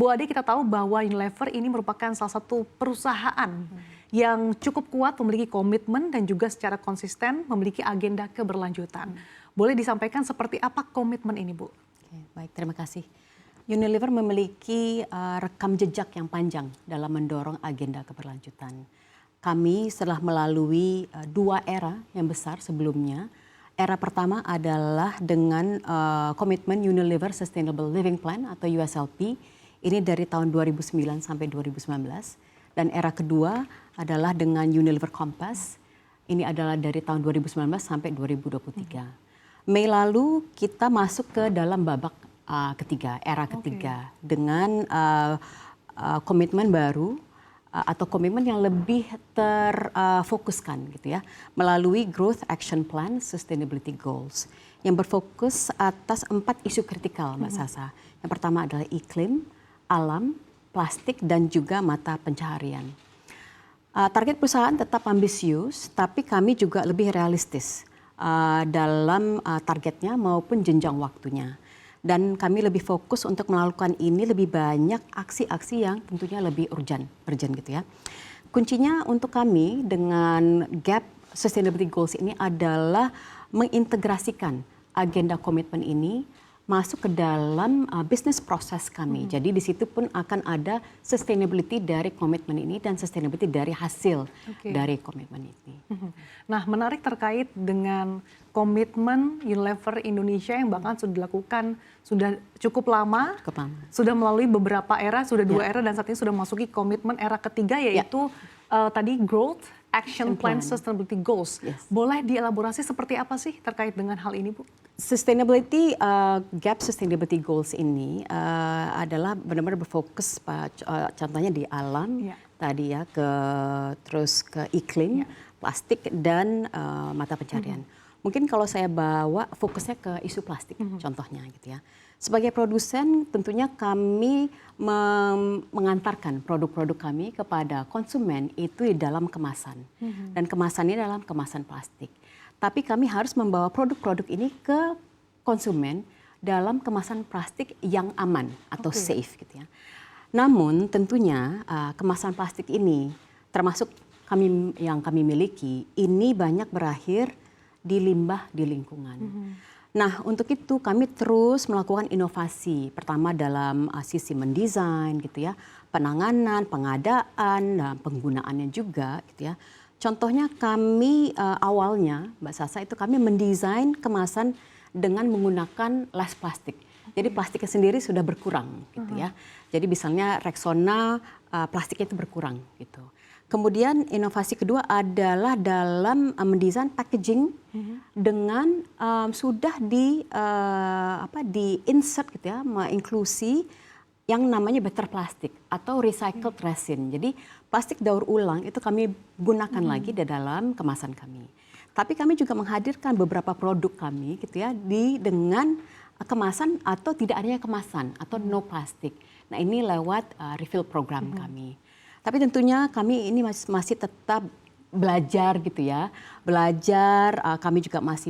Bu Ade, kita tahu bahwa Unilever ini merupakan salah satu perusahaan yang cukup kuat, memiliki komitmen dan juga secara konsisten memiliki agenda keberlanjutan. Boleh disampaikan seperti apa komitmen ini, Bu? Oke, baik, terima kasih. Unilever memiliki rekam jejak yang panjang dalam mendorong agenda keberlanjutan. Kami setelah melalui dua era yang besar sebelumnya. Era pertama adalah dengan komitmen Unilever Sustainable Living Plan atau USLP. Ini dari tahun 2009 sampai 2019. Dan era kedua adalah dengan Unilever Compass. Ini adalah dari tahun 2019 sampai 2023. Mei lalu kita masuk ke dalam babak ketiga, era ketiga. Dengan komitmen baru atau komitmen yang lebih terfokuskan gitu ya, melalui Growth Action Plan Sustainability Goals yang berfokus atas 4 isu kritikal, Mbak Sasa. Yang pertama adalah iklim, alam, plastik, dan juga mata pencaharian. Target perusahaan tetap ambisius, tapi kami juga lebih realistis dalam targetnya maupun jenjang waktunya. Dan kami lebih fokus untuk melakukan ini lebih banyak aksi-aksi yang tentunya lebih urgent gitu ya. Kuncinya untuk kami dengan GAP Sustainability Goals ini adalah mengintegrasikan agenda komitmen ini masuk ke dalam bisnis proses kami. Jadi di situ pun akan ada sustainability dari komitmen ini dan sustainability dari hasil dari komitmen ini. Nah, menarik terkait dengan komitmen Unilever Indonesia yang bahkan sudah dilakukan sudah cukup lama, sudah melalui beberapa era, sudah 2 era dan saat ini sudah memasuki komitmen era ketiga yaitu tadi Growth Action Plan Sustainability Goals. Boleh dielaborasi seperti apa sih terkait dengan hal ini, Bu? Sustainability, GAP Sustainability Goals ini adalah benar-benar berfokus contohnya di alam tadi ya, terus ke iklim, plastik dan mata pencaharian. Mungkin kalau saya bawa fokusnya ke isu plastik contohnya gitu ya. Sebagai produsen tentunya kami mengantarkan produk-produk kami kepada konsumen itu di dalam kemasan. Dan kemasan ini dalam kemasan plastik. Tapi kami harus membawa produk-produk ini ke konsumen dalam kemasan plastik yang aman atau safe gitu ya. Namun tentunya kemasan plastik ini termasuk yang kami miliki ini banyak berakhir di limbah di lingkungan. Nah, untuk itu kami terus melakukan inovasi. Pertama dalam sisi mendesain gitu ya, penanganan, pengadaan, dan penggunaannya juga gitu ya. Contohnya kami awalnya, Mbak Sasa, itu kami mendesain kemasan dengan menggunakan less plastik. Jadi plastiknya sendiri sudah berkurang gitu ya. Jadi misalnya Rexona plastiknya itu berkurang gitu. Kemudian inovasi kedua adalah dalam mendesain packaging dengan sudah di insert gitu ya, menginklusi yang namanya better plastik atau recycled resin. Jadi plastik daur ulang itu kami gunakan lagi di dalam kemasan kami. Tapi kami juga menghadirkan beberapa produk kami gitu ya dengan kemasan atau tidak adanya kemasan atau no plastik. Nah, ini lewat refill program kami. Tapi tentunya kami ini masih tetap belajar gitu ya. Belajar, kami juga masih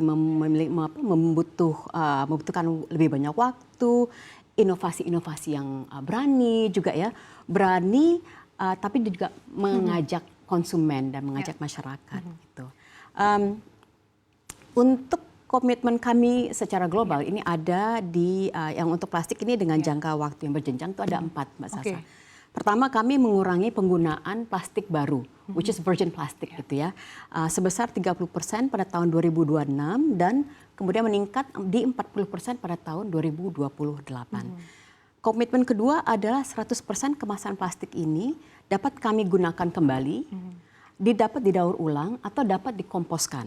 membutuhkan lebih banyak waktu, inovasi-inovasi yang berani juga ya. Berani tapi juga mengajak konsumen dan mengajak masyarakat gitu. Untuk komitmen kami secara global ini ada di yang untuk plastik ini dengan jangka waktu yang berjenjang itu ada 4, Mbak Sasa. Pertama, kami mengurangi penggunaan plastik baru, which is virgin plastic gitu ya, sebesar 30% pada tahun 2026 dan kemudian meningkat di 40% pada tahun 2028. Komitmen kedua adalah 100% kemasan plastik ini dapat kami gunakan kembali, dapat didaur ulang atau dapat dikomposkan.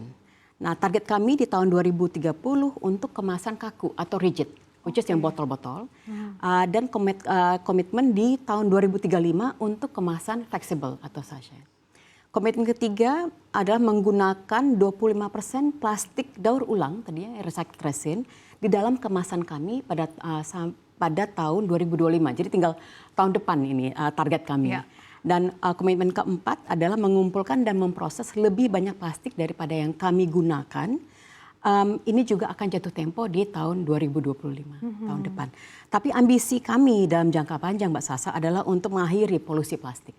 Nah, target kami di tahun 2030 untuk kemasan kaku atau rigid, which is yang botol-botol, dan komitmen di tahun 2035 untuk kemasan fleksibel atau sachet. Komitmen ketiga adalah menggunakan 25% plastik daur ulang tadi ya, recycled resin di dalam kemasan kami pada tahun 2025. Jadi tinggal tahun depan ini target kami. Dan komitmen keempat adalah mengumpulkan dan memproses lebih banyak plastik daripada yang kami gunakan Ini juga akan jatuh tempo di tahun 2025, tahun depan. Tapi ambisi kami dalam jangka panjang, Mbak Sasa, adalah untuk mengakhiri polusi plastik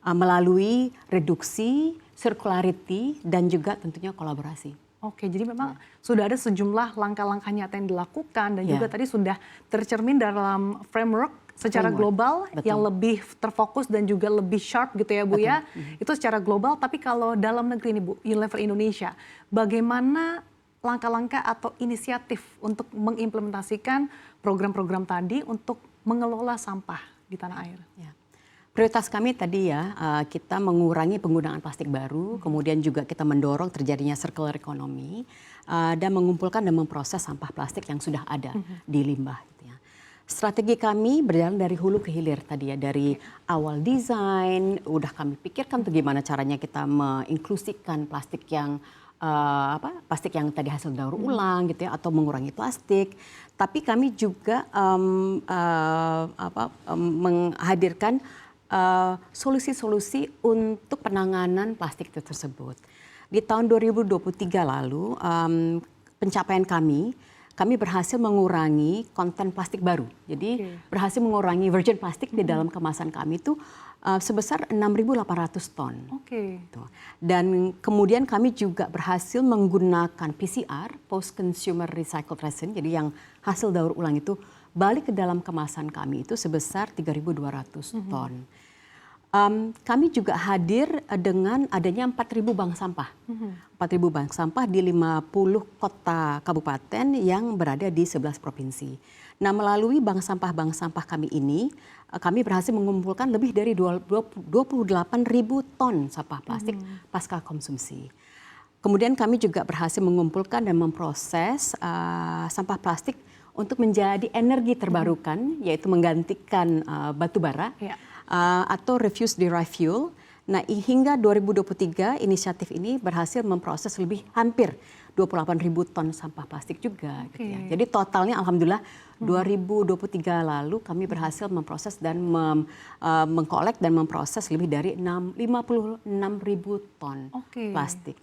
melalui reduksi, circularity, dan juga tentunya kolaborasi. Oke, jadi memang sudah ada sejumlah langkah-langkah nyata yang dilakukan dan juga tadi sudah tercermin dalam framework secara global yang lebih terfokus dan juga lebih sharp gitu ya Bu ya. Itu secara global, tapi kalau dalam negeri ini Bu, Unilever Indonesia, bagaimana langkah-langkah atau inisiatif untuk mengimplementasikan program-program tadi untuk mengelola sampah di tanah air? Ya. Prioritas kami tadi ya, kita mengurangi penggunaan plastik baru, kemudian juga kita mendorong terjadinya circular economy, dan mengumpulkan dan memproses sampah plastik yang sudah ada di limbah. Gitu ya. Strategi kami berjalan dari hulu ke hilir tadi ya, dari awal desain, udah kami pikirkan tuh gimana caranya kita menginklusikan plastik yang plastik yang tadi hasil daur ulang gitu ya, atau mengurangi plastik. Tapi kami juga menghadirkan solusi-solusi untuk penanganan plastik itu tersebut. Di tahun 2023 lalu, pencapaian kami berhasil mengurangi konten plastik baru. Jadi berhasil mengurangi virgin plastik di dalam kemasan kami itu sebesar 6.800 ton. Dan kemudian kami juga berhasil menggunakan PCR, post consumer recycled resin, jadi yang hasil daur ulang itu balik ke dalam kemasan kami itu sebesar 3.200 ton. Kami juga hadir dengan adanya 4.000 bank sampah. 4.000 bank sampah di 50 kota kabupaten yang berada di 11 provinsi. Nah, melalui bank sampah kami ini, kami berhasil mengumpulkan lebih dari 28.000 ton sampah plastik pasca konsumsi. Kemudian kami juga berhasil mengumpulkan dan memproses sampah plastik untuk menjadi energi terbarukan, yaitu menggantikan batu bara atau refuse derived fuel. Nah, hingga 2023 inisiatif ini berhasil memproses hampir 28.000 ton sampah plastik juga. Gitu ya. Jadi totalnya alhamdulillah 2023 lalu kami berhasil memproses dan mengkolek dan memproses lebih dari 56.000 ton plastik.